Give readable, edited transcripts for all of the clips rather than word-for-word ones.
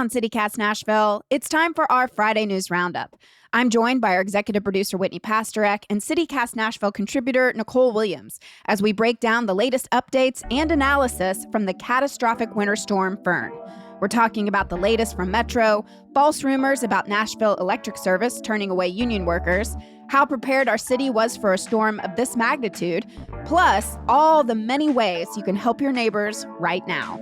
on CityCast Nashville. It's time for our Friday News Roundup. I'm joined by our executive producer, Whitney Pasterek, and CityCast Nashville contributor, Nicole Williams, as we break down the latest updates and analysis from the catastrophic winter storm Fern. We're talking about the latest from Metro, false rumors about Nashville Electric Service turning away union workers, how prepared our city was for a storm of this magnitude, plus all the many ways you can help your neighbors right now.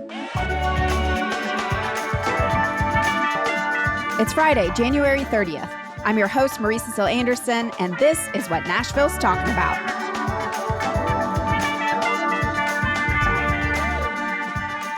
It's Friday, January 30th. I'm your host, Marie Cecile Anderson, and this is what Nashville's talking about.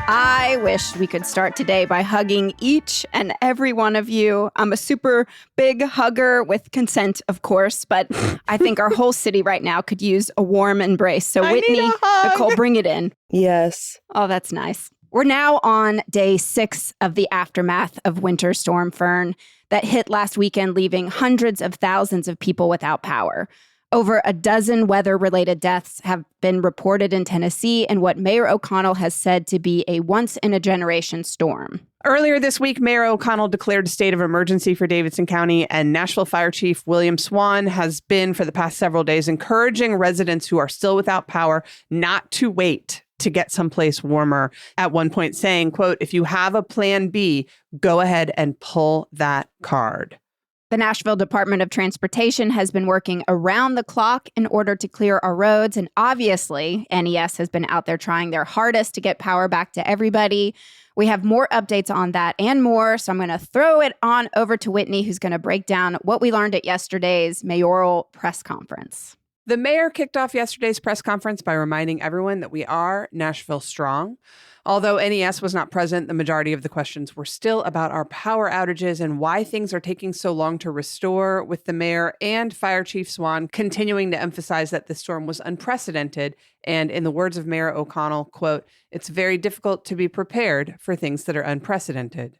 I wish we could start today by hugging each and every one of you. I'm a super big hugger with consent, of course, but I think our whole city right now could use a warm embrace. So Whitney, Nicole, bring it in. Yes. Oh, that's nice. We're now on day 6 of the aftermath of Winter Storm Fern that hit last weekend, leaving hundreds of thousands of people without power. Over a dozen weather-related deaths have been reported in Tennessee in what Mayor O'Connell has said to be a once-in-a-generation storm. Earlier this week, Mayor O'Connell declared a state of emergency for Davidson County, and Nashville Fire Chief William Swan has been, for the past several days, encouraging residents who are still without power not to wait to get someplace warmer. At one point saying, quote, "If you have a plan B, go ahead and pull that card." The Nashville Department of Transportation has been working around the clock in order to clear our roads. And obviously, NES has been out there trying their hardest to get power back to everybody. We have more updates on that and more. So I'm going to throw it on over to Whitney, who's going to break down what we learned at yesterday's mayoral press conference. The mayor kicked off yesterday's press conference by reminding everyone that we are Nashville strong. Although NES was not present, the majority of the questions were still about our power outages and why things are taking so long to restore, with the mayor and Fire Chief Swan continuing to emphasize that the storm was unprecedented. And in the words of Mayor O'Connell, quote, "It's very difficult to be prepared for things that are unprecedented."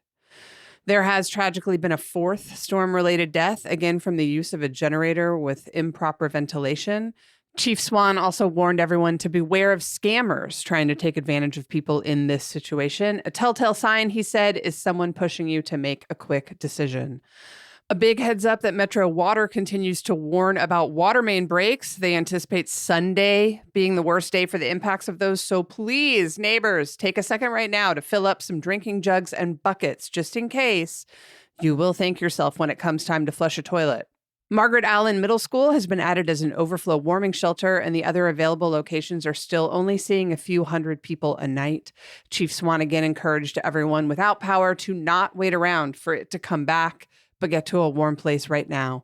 There has tragically been a 4th storm-related death, again from the use of a generator with improper ventilation. Chief Swan also warned everyone to beware of scammers trying to take advantage of people in this situation. A telltale sign, he said, is someone pushing you to make a quick decision. A big heads up that Metro Water continues to warn about water main breaks. They anticipate Sunday being the worst day for the impacts of those. So please, neighbors, take a second right now to fill up some drinking jugs and buckets, just in case. You will thank yourself when it comes time to flush a toilet. Margaret Allen Middle School has been added as an overflow warming shelter, and the other available locations are still only seeing a few hundred people a night. Chief Swan again encouraged everyone without power to not wait around for it to come back, but get to a warm place right now.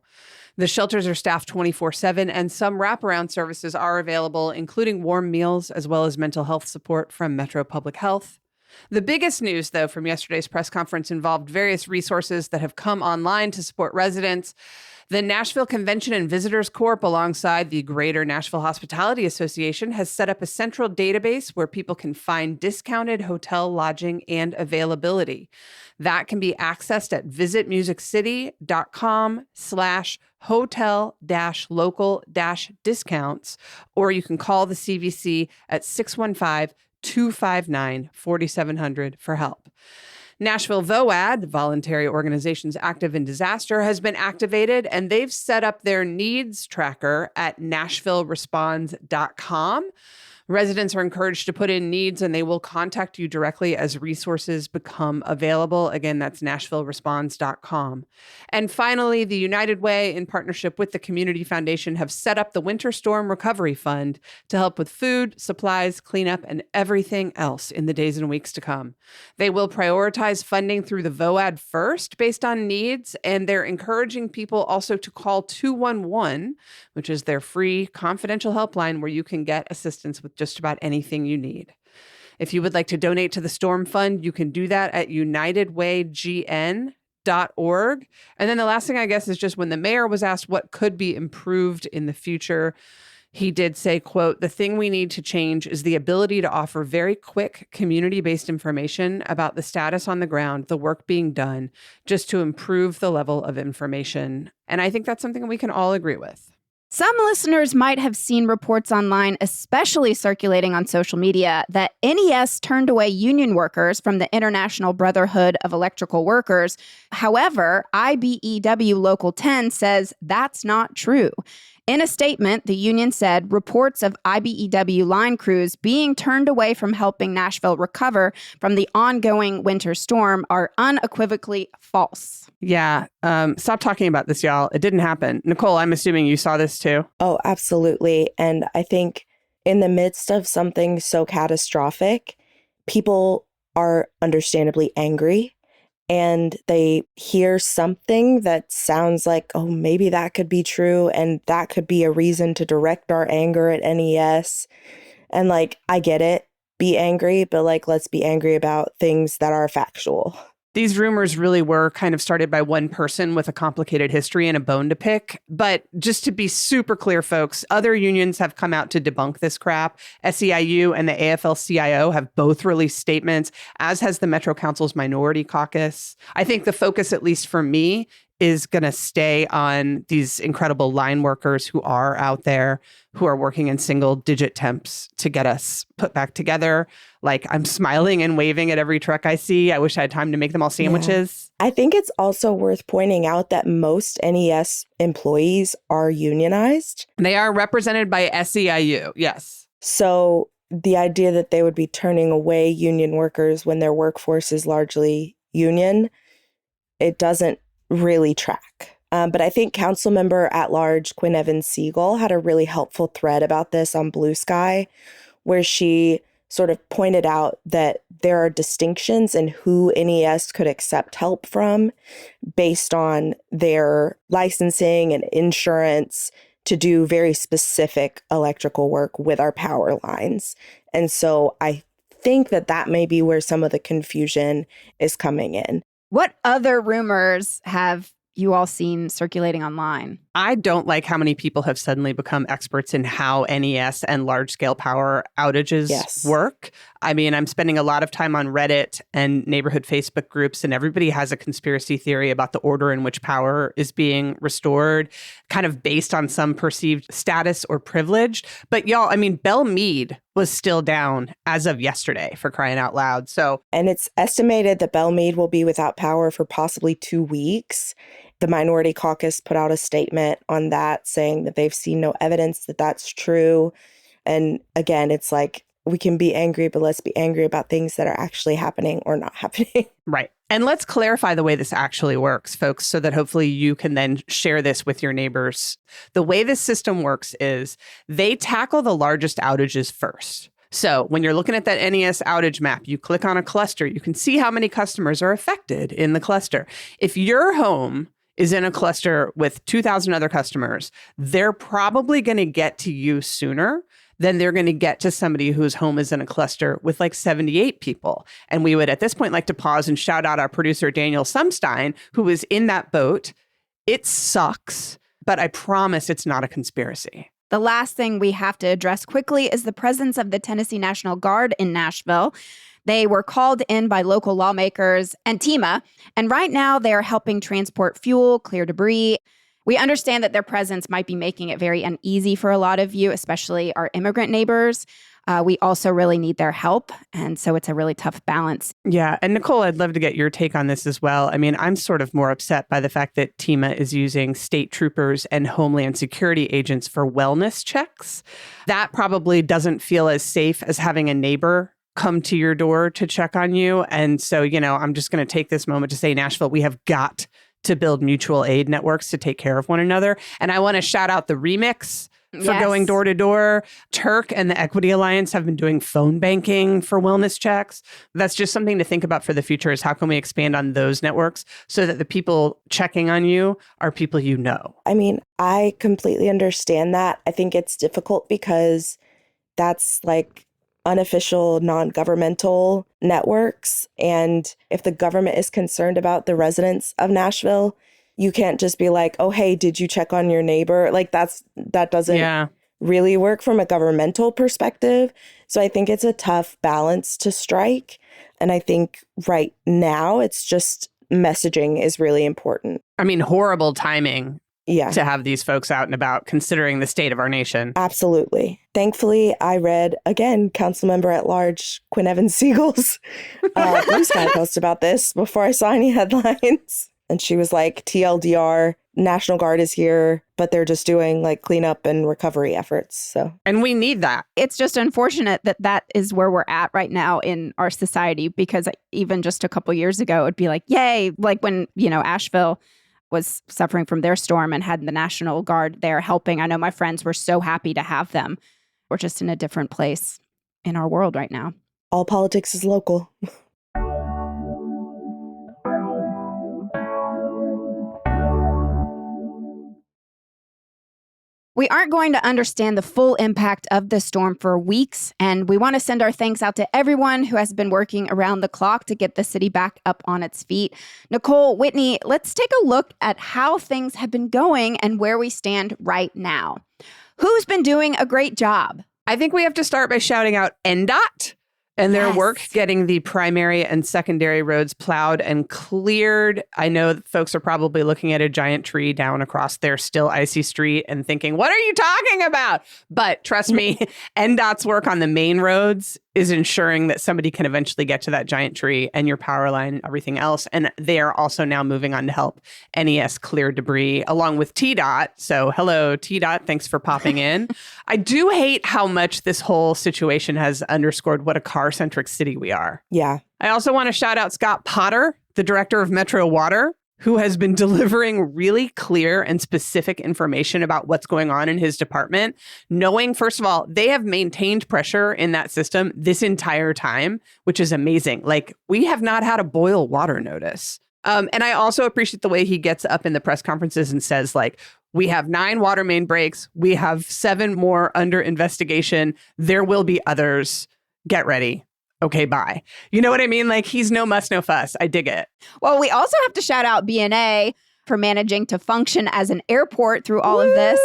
The shelters are staffed 24/7, and some wraparound services are available, including warm meals as well as mental health support from Metro Public Health. The biggest news, though, from yesterday's press conference involved various resources that have come online to support residents. The Nashville Convention and Visitors Corp, alongside the Greater Nashville Hospitality Association, has set up a central database where people can find discounted hotel lodging and availability. That can be accessed at visitmusiccity.com/hotel-local-discounts, or you can call the CVC at 615-259-4700 for help. Nashville VOAD, Voluntary Organizations Active in Disaster, has been activated, and they've set up their needs tracker at nashvilleresponds.com. Residents are encouraged to put in needs, and they will contact you directly as resources become available. Again, that's nashvilleresponds.com. And finally, the United Way, in partnership with the Community Foundation, have set up the Winter Storm Recovery Fund to help with food, supplies, cleanup, and everything else in the days and weeks to come. They will prioritize funding through the VOAD first based on needs, and they're encouraging people also to call 211, which is their free confidential helpline where you can get assistance with just about anything you need. If you would like to donate to the Storm Fund, you can do that at unitedwaygn.org. And then the last thing, I guess, is just when the mayor was asked what could be improved in the future, he did say, quote, "The thing we need to change is the ability to offer very quick community-based information about the status on the ground, the work being done, just to improve the level of information." And I think that's something we can all agree with. Some listeners might have seen reports online, especially circulating on social media, that NES turned away union workers from the International Brotherhood of Electrical Workers. However, IBEW Local 10 says that's not true. In a statement, the union said reports of IBEW line crews being turned away from helping Nashville recover from the ongoing winter storm are unequivocally false. Yeah. Stop talking about this, y'all. It didn't happen. Nicole, I'm assuming you saw this too. Oh, absolutely. And I think in the midst of something so catastrophic, people are understandably angry and they hear something that sounds like, oh, maybe that could be true. And that could be a reason to direct our anger at NES. And like, I get it. Be angry, but like, let's be angry about things that are factual. These rumors really were kind of started by one person with a complicated history and a bone to pick. But just to be super clear, folks, other unions have come out to debunk this crap. SEIU and the AFL-CIO have both released statements, as has the Metro Council's Minority Caucus. I think the focus, at least for me, is going to stay on these incredible line workers who are out there, who are working in single digit temps to get us put back together. Like, I'm smiling and waving at every truck I see. I wish I had time to make them all sandwiches. Yeah. I think it's also worth pointing out that most NES employees are unionized. They are represented by SEIU, yes. So the idea that they would be turning away union workers when their workforce is largely union, it doesn't really track. But I think council member at large Quinn Evans Siegel had a really helpful thread about this on Blue Sky, where she sort of pointed out that there are distinctions in who NES could accept help from based on their licensing and insurance to do very specific electrical work with our power lines. And so I think that that may be where some of the confusion is coming in. What other rumors have you all seen circulating online? I don't like how many people have suddenly become experts in how NES and large-scale power outages work. I mean, I'm spending a lot of time on Reddit and neighborhood Facebook groups, and everybody has a conspiracy theory about the order in which power is being restored, kind of based on some perceived status or privilege. But y'all, I mean, Belle Meade was still down as of yesterday, for crying out loud. And it's estimated that Belle Meade will be without power for possibly 2 weeks. The Minority Caucus put out a statement on that saying that they've seen no evidence that that's true. And again, it's like, we can be angry, but let's be angry about things that are actually happening or not happening. Right. And let's clarify the way this actually works, folks, so that hopefully you can then share this with your neighbors. The way this system works is they tackle the largest outages first. So when you're looking at that NES outage map, you click on a cluster, you can see how many customers are affected in the cluster. If your home is in a cluster with 2,000 other customers, they're probably going to get to you sooner than they're going to get to somebody whose home is in a cluster with like 78 people. And we would at this point like to pause and shout out our producer, Daniel Sumstein, who is in that boat. It sucks, but I promise it's not a conspiracy. The last thing we have to address quickly is the presence of the Tennessee National Guard in Nashville. They were called in by local lawmakers and TEMA, and right now they're helping transport fuel, clear debris. We understand that their presence might be making it very uneasy for a lot of you, especially our immigrant neighbors. We also really need their help, and so it's a really tough balance. Yeah, and Nicole, I'd love to get your take on this as well. I mean, I'm sort of more upset by the fact that TEMA is using state troopers and Homeland Security agents for wellness checks. That probably doesn't feel as safe as having a neighbor come to your door to check on you. And so, you know, I'm just going to take this moment to say, Nashville, we have got to build mutual aid networks to take care of one another. And I want to shout out the Remix for going door to door. Turk and the Equity Alliance have been doing phone banking for wellness checks. That's just something to think about for the future, is how can we expand on those networks so that the people checking on you are people you know? I mean, I completely understand that. I think it's difficult because that's like unofficial, non-governmental networks. And if the government is concerned about the residents of Nashville, you can't just be like, oh, hey, did you check on your neighbor? Like that doesn't really work from a governmental perspective. So I think it's a tough balance to strike. And I think right now it's just messaging is really important. I mean, horrible timing Yeah. to have these folks out and about considering the state of our nation. Absolutely. Thankfully, I read, again, Councilmember at Large Quinn Evans-Siegel's Blue Sky post about this before I saw any headlines. And she was like, TLDR, National Guard is here, but they're just doing like cleanup and recovery efforts. So, and we need that. It's just unfortunate that that is where we're at right now in our society, because even just a couple years ago, it'd be like, yay, like when, Asheville was suffering from their storm and had the National Guard there helping. I know my friends were so happy to have them. We're just in a different place in our world right now. all politics is local. We aren't going to understand the full impact of the storm for weeks, and we want to send our thanks out to everyone who has been working around the clock to get the city back up on its feet. Nicole, Whitney, let's take a look at how things have been going and where we stand right now. Who's been doing a great job? I think we have to start by shouting out NDOT and their work getting the primary and secondary roads plowed and cleared. I know that folks are probably looking at a giant tree down across their still icy street and thinking, what are you talking about? But trust me, NDOT's work on the main roads is ensuring that somebody can eventually get to that giant tree and your power line and everything else. And they are also now moving on to help NES clear debris along with TDOT. So hello, TDOT. Thanks for popping in. I do hate how much this whole situation has underscored what a car-centric city we are. Yeah. I also want to shout out Scott Potter, the director of Metro Water, who has been delivering really clear and specific information about what's going on in his department, knowing, first of all, they have maintained pressure in that system this entire time, which is amazing. Like, we have not had a boil water notice. And I also appreciate the way he gets up in the press conferences and says, like, we have 9 water main breaks. We have 7 more under investigation. There will be others. Get ready. Okay, bye. You know what I mean? Like, he's no muss, no fuss. I dig it. Well, we also have to shout out BNA for managing to function as an airport through all of this.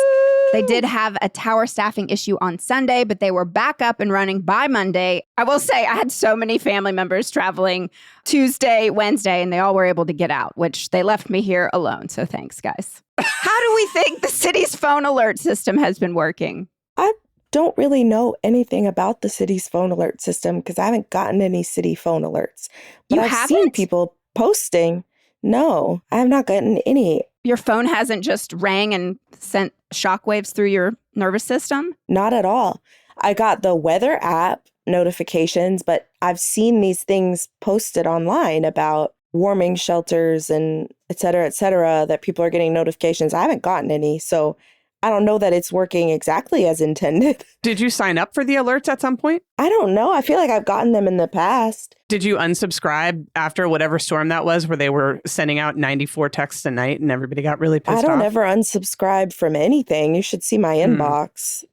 They did have a tower staffing issue on Sunday, but they were back up and running by Monday. I will say I had so many family members traveling Tuesday, Wednesday, and they all were able to get out, which they left me here alone. So thanks, guys. How do we think the city's phone alert system has been working? I don't really know anything about the city's phone alert system because I haven't gotten any city phone alerts. But I've seen people posting. No, I have not gotten any. Your phone hasn't just rang and sent shockwaves through your nervous system? Not at all. I got the weather app notifications, but I've seen these things posted online about warming shelters and et cetera, that people are getting notifications. I haven't gotten any. So I don't know that it's working exactly as intended. Did you sign up for the alerts at some point? I don't know. I feel like I've gotten them in the past. Did you unsubscribe after whatever storm that was where they were sending out 94 texts a night and everybody got really pissed off? I don't ever unsubscribe from anything. You should see my inbox.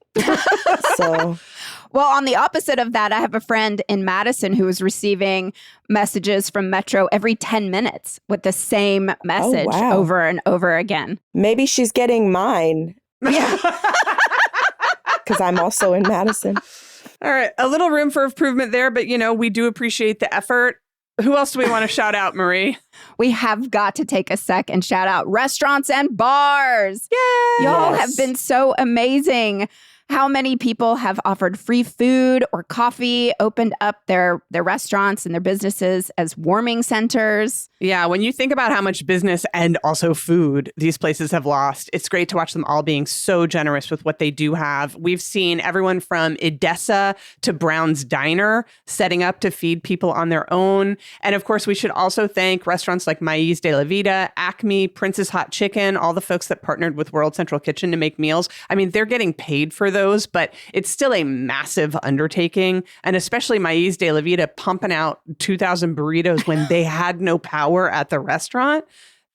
So, well, on the opposite of that, I have a friend in Madison who is receiving messages from Metro every 10 minutes with the same message over and over again. Maybe she's getting mine. Yeah. Because I'm also in Madison. All right. A little room for improvement there, but, we do appreciate the effort. Who else do we want to shout out, Marie? We have got to take a sec and shout out restaurants and bars. Yay! Y'all have been so amazing. How many people have offered free food or coffee, opened up their restaurants and their businesses as warming centers? Yeah, when you think about how much business and also food these places have lost, it's great to watch them all being so generous with what they do have. We've seen everyone from Edessa to Brown's Diner setting up to feed people on their own. And of course, we should also thank restaurants like Maíz de la Vida, Acme, Prince's Hot Chicken, all the folks that partnered with World Central Kitchen to make meals. I mean, they're getting paid for those, but it's still a massive undertaking. And especially Maíz de la Vida pumping out 2,000 burritos when they had no power at the restaurant.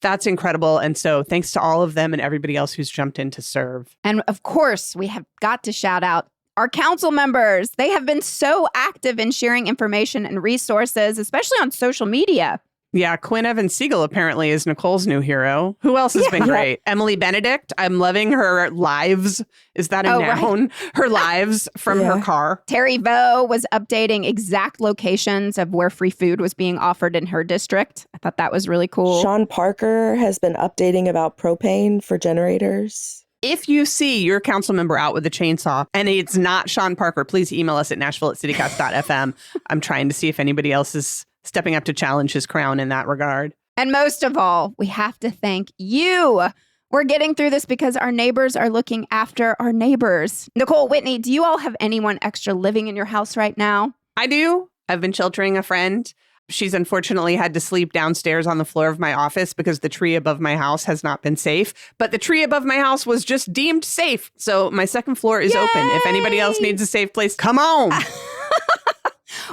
That's incredible. And so thanks to all of them and everybody else who's jumped in to serve. And of course, we have got to shout out our council members. They have been so active in sharing information and resources, especially on social media. Yeah, Quinn Evans Siegel apparently is Nicole's new hero. Who else has been great? Emily Benedict. I'm loving her lives. Is that a noun? Right. Her lives from her car. Terry Vo was updating exact locations of where free food was being offered in her district. I thought that was really cool. Sean Parker has been updating about propane for generators. If you see your council member out with a chainsaw and it's not Sean Parker, please email us at nashville@citycast.fm. I'm trying to see if anybody else is stepping up to challenge his crown in that regard. And most of all, we have to thank you. We're getting through this because our neighbors are looking after our neighbors. Nicole, Whitney, do you all have anyone extra living in your house right now? I do. I've been sheltering a friend. She's unfortunately had to sleep downstairs on the floor of my office because the tree above my house has not been safe. But the tree above my house was just deemed safe. So my second floor is open. If anybody else needs a safe place, come on.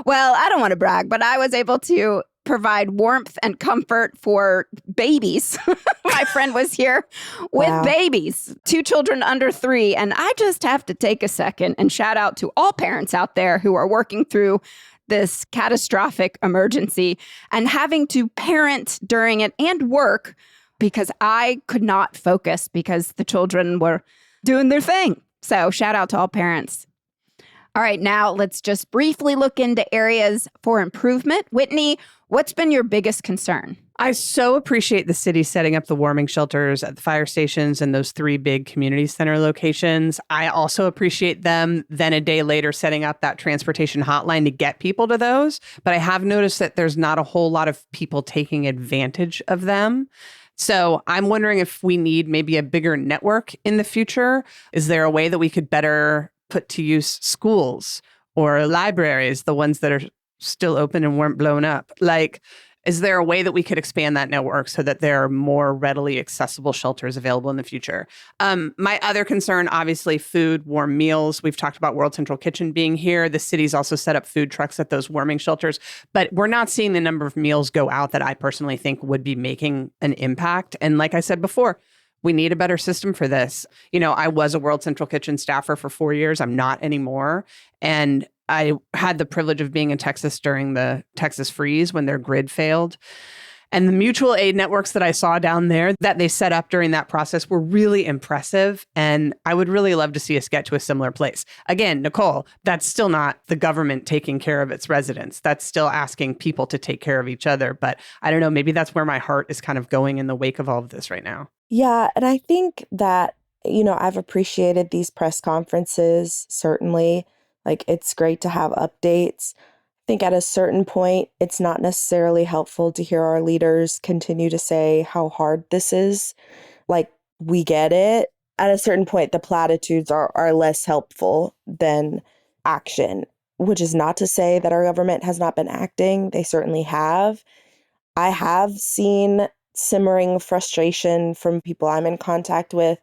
Well, I don't want to brag, but I was able to provide warmth and comfort for babies. My friend was here with babies, 2 children under 3. And I just have to take a second and shout out to all parents out there who are working through this catastrophic emergency and having to parent during it and work, because I could not focus because the children were doing their thing. So shout out to all parents. All right, now let's just briefly look into areas for improvement. Whitney, what's been your biggest concern? I so appreciate the city setting up the warming shelters at the fire stations and those 3 big community center locations. I also appreciate them then a day later setting up that transportation hotline to get people to those. But I have noticed that there's not a whole lot of people taking advantage of them. So I'm wondering if we need maybe a bigger network in the future. Is there a way that we could better put to use schools or libraries, the ones that are still open and weren't blown up? Like, is there a way that we could expand that network so that there are more readily accessible shelters available in the future? My other concern, obviously, food, warm meals. We've talked about World Central Kitchen being here. The city's also set up food trucks at those warming shelters, but we're not seeing the number of meals go out that I personally think would be making an impact. And like I said before, we need a better system for this. You know, I was a World Central Kitchen staffer for 4 years. I'm not anymore. And I had the privilege of being in Texas during the Texas freeze when their grid failed. And the mutual aid networks that I saw down there that they set up during that process were really impressive. And I would really love to see us get to a similar place. Again, Nicole, that's still not the government taking care of its residents. That's still asking people to take care of each other. But I don't know, maybe that's where my heart is kind of going in the wake of all of this right now. Yeah, and I think that, you know, I've appreciated these press conferences, certainly. Like, it's great to have updates. I think at a certain point, it's not necessarily helpful to hear our leaders continue to say how hard this is. Like, we get it. At a certain point, the platitudes are less helpful than action, which is not to say that our government has not been acting. They certainly have. I have seen simmering frustration from people I'm in contact with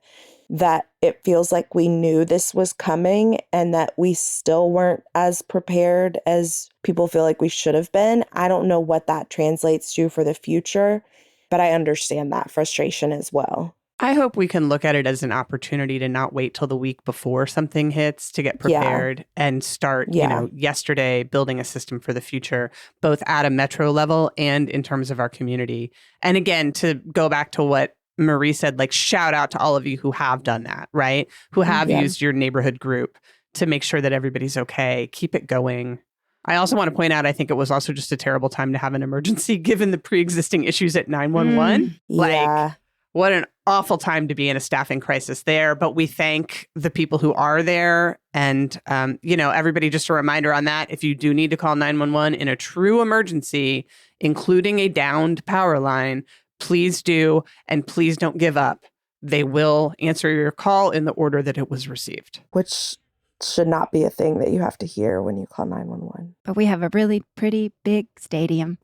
that it feels like we knew this was coming and that we still weren't as prepared as people feel like we should have been. I don't know what that translates to for the future, but I understand that frustration as well. I hope we can look at it as an opportunity to not wait till the week before something hits to get prepared and start, you know, yesterday building a system for the future, both at a metro level and in terms of our community. And again, to go back to what Marie said, like, shout out to all of you who have done that, right? Who have used your neighborhood group to make sure that everybody's okay. Keep it going. I also want to point out, I think it was also just a terrible time to have an emergency given the pre-existing issues at 911. Like, what an awful time to be in a staffing crisis there. But we thank the people who are there. And, you know, everybody, just a reminder on that. If you do need to call 911 in a true emergency, including a downed power line, please do. And please don't give up. They will answer your call in the order that it was received. Which should not be a thing that you have to hear when you call 911. But we have a really pretty big stadium.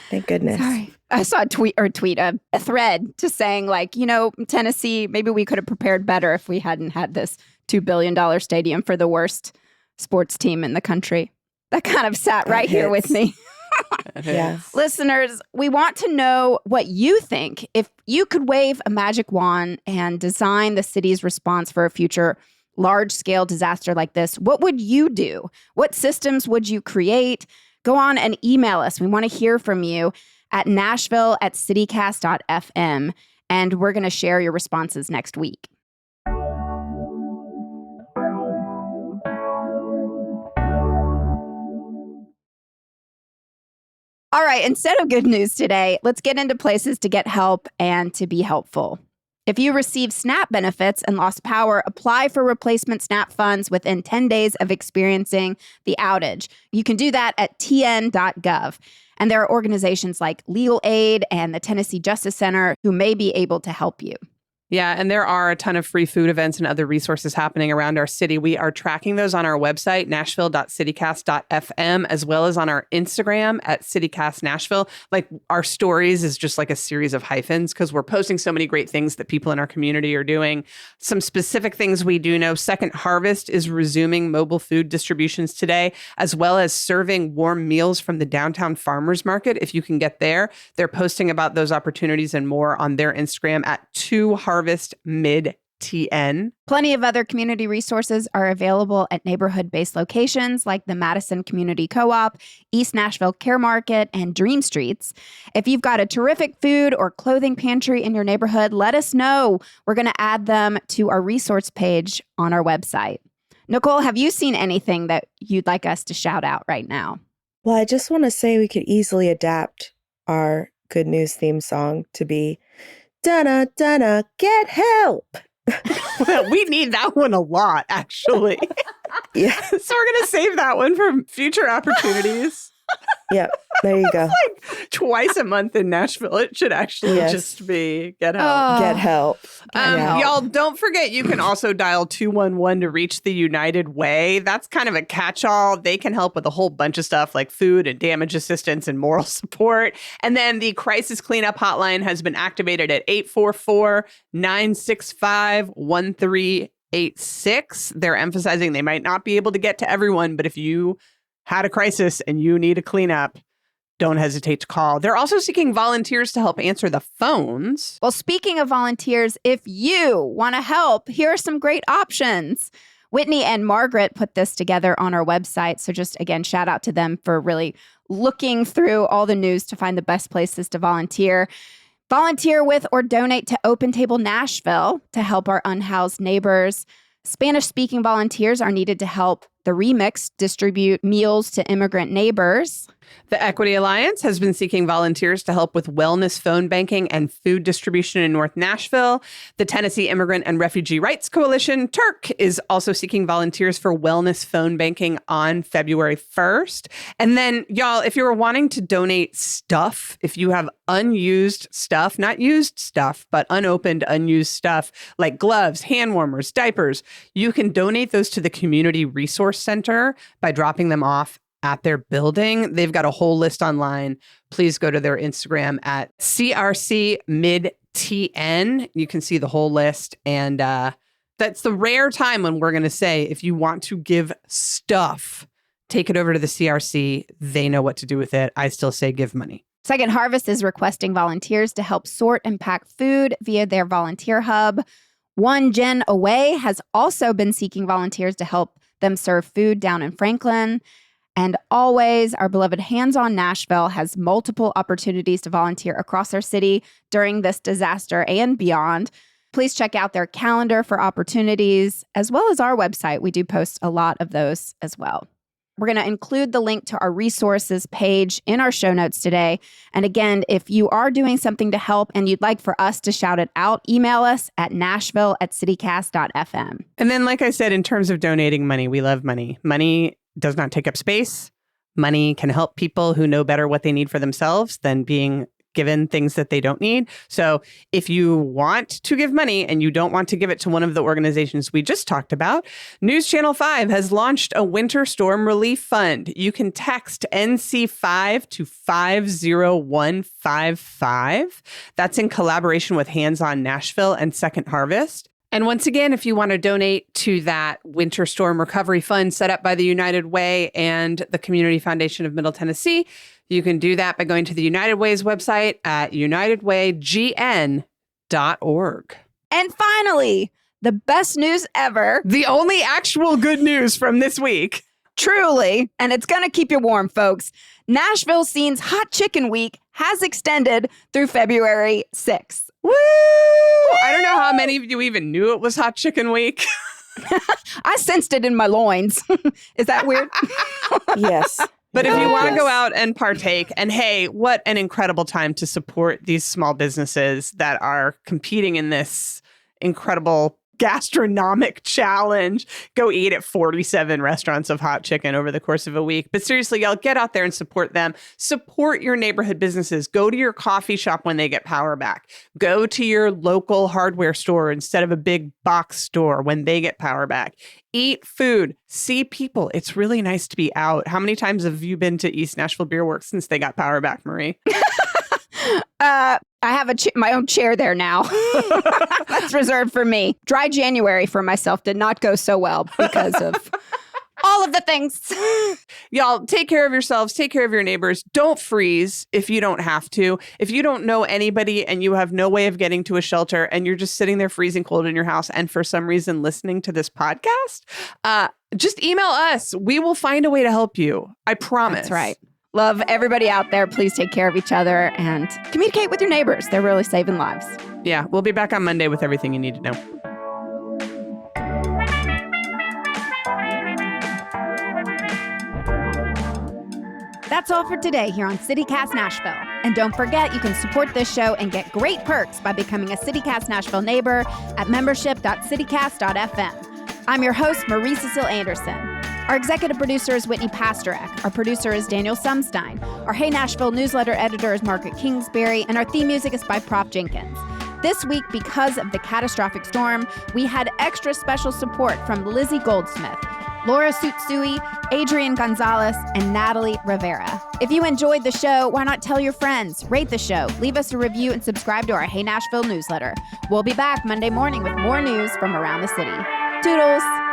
Thank goodness. Sorry. I saw a thread just saying, like, you know, Tennessee, maybe we could have prepared better if we hadn't had this $2 billion stadium for the worst sports team in the country. That kind of sat right here with me. Yes. Listeners, we want to know what you think. If you could wave a magic wand and design the city's response for a future large-scale disaster like this, what would you do? What systems would you create? go on and email us. We want to hear from you at nashville@citycast.fm, and we're going to share your responses next week. All right, instead of good news today, let's get into places to get help and to be helpful. If you receive SNAP benefits and lost power, apply for replacement SNAP funds within 10 days of experiencing the outage. You can do that at tn.gov. And there are organizations like Legal Aid and the Tennessee Justice Center who may be able to help you. Yeah, and there are a ton of free food events and other resources happening around our city. We are tracking those on our website, nashville.citycast.fm, as well as on our Instagram at citycastnashville. Like, our stories is just like a series of hyphens because we're posting so many great things that people in our community are doing. Some specific things we do know: Second Harvest is resuming mobile food distributions today, as well as serving warm meals from the downtown farmers market. If you can get there, they're posting about those opportunities and more on their Instagram at 2Harvest Mid TN. Plenty of other community resources are available at neighborhood-based locations like the Madison Community Co-op, East Nashville Care Market, and Dream Streets. If you've got a terrific food or clothing pantry in your neighborhood, let us know. We're going to add them to our resource page on our website. Nicole, have you seen anything that you'd like us to shout out right now? Well, I just want to say we could easily adapt our Good News theme song to be "Donna, Donna, get help." Well, we need that one a lot, actually. Yeah. So we're going to save that one for future opportunities. Yep. There you go. Like twice a month in Nashville. It should actually just be get help. Get help. Y'all, don't forget you can also dial 211 to reach the United Way. That's kind of a catch-all. They can help with a whole bunch of stuff like food and damage assistance and moral support. And then the crisis cleanup hotline has been activated at 844-965-1386. They're emphasizing they might not be able to get to everyone, but if you had a crisis and you need a cleanup, don't hesitate to call. They're also seeking volunteers to help answer the phones. Well, speaking of volunteers, if you want to help, here are some great options. Whitney and Margaret put this together on our website. So just, again, shout out to them for really looking through all the news to find the best places to volunteer. Volunteer with or donate to Open Table Nashville to help our unhoused neighbors. Spanish-speaking volunteers are needed to help the Remix distribute meals to immigrant neighbors. The Equity Alliance has been seeking volunteers to help with wellness phone banking and food distribution in North Nashville. The Tennessee Immigrant and Refugee Rights Coalition, TURC, is also seeking volunteers for wellness phone banking on February 1st. And then, y'all, if you're wanting to donate stuff, if you have unused stuff, not used stuff, but unopened, unused stuff like gloves, hand warmers, diapers, you can donate those to the Community Resource Center by dropping them off at their building. They've got a whole list online. Please go to their Instagram at CRC-MidTN. You can see the whole list. And that's the rare time when we're going to say, if you want to give stuff, take it over to the CRC. They know what to do with it. I still say give money. Second Harvest is requesting volunteers to help sort and pack food via their volunteer hub. One Gen Away has also been seeking volunteers to help them serve food down in Franklin. And always, our beloved Hands On Nashville has multiple opportunities to volunteer across our city during this disaster and beyond. Please check out their calendar for opportunities, as well as our website. We do post a lot of those as well. We're going to include the link to our resources page in our show notes today. And again, if you are doing something to help and you'd like for us to shout it out, email us at nashville@citycast.fm. And then, like I said, in terms of donating money, we love money. Money does not take up space. Money can help people who know better what they need for themselves than being given things that they don't need. So if you want to give money and you don't want to give it to one of the organizations we just talked about, News Channel 5 has launched a winter storm relief fund. You can text NC5 to 50155. That's in collaboration with Hands On Nashville and Second Harvest. And once again, if you want to donate to that Winter Storm Recovery Fund set up by the United Way and the Community Foundation of Middle Tennessee, you can do that by going to the United Way's website at unitedwaygn.org. And finally, the best news ever. The only actual good news from this week. Truly, and it's going to keep you warm, folks. Nashville Scene's Hot Chicken Week has extended through February 6th. Woo! I don't know how many of you even knew it was Hot Chicken Week. I sensed it in my loins. Is that weird? Yes. But if you want to Yes. go out and partake, and hey, what an incredible time to support these small businesses that are competing in this incredible gastronomic challenge. Go eat at 47 restaurants of hot chicken over the course of a week. But seriously, y'all, get out there and support them. Support your neighborhood businesses. Go to your coffee shop when they get power back. Go to your local hardware store instead of a big box store when they get power back. Eat food. See people. It's really nice to be out. How many times have you been to East Nashville Beer Works since they got power back, Marie? I have my own chair there now. That's reserved for me. Dry January for myself did not go so well because of all of the things. Y'all, take care of yourselves. Take care of your neighbors. Don't freeze if you don't have to. If you don't know anybody and you have no way of getting to a shelter and you're just sitting there freezing cold in your house and for some reason listening to this podcast, just email us. We will find a way to help you. I promise. That's right. Love everybody out there. Please take care of each other and communicate with your neighbors. They're really saving lives. Yeah, we'll be back on Monday with everything you need to know. That's all for today here on CityCast Nashville. And don't forget, you can support this show and get great perks by becoming a CityCast Nashville neighbor at membership.citycast.fm. I'm your host, Marie Cecile Anderson. Our executive producer is Whitney Pasterek. Our producer is Daniel Sumstein. Our Hey Nashville newsletter editor is Margaret Kingsbury. And our theme music is by Prof Jenkins. This week, because of the catastrophic storm, we had extra special support from Lizzie Goldsmith, Laura Sutsui, Adrian Gonzalez, and Natalie Rivera. If you enjoyed the show, why not tell your friends? Rate the show, leave us a review, and subscribe to our Hey Nashville newsletter. We'll be back Monday morning with more news from around the city. Toodles!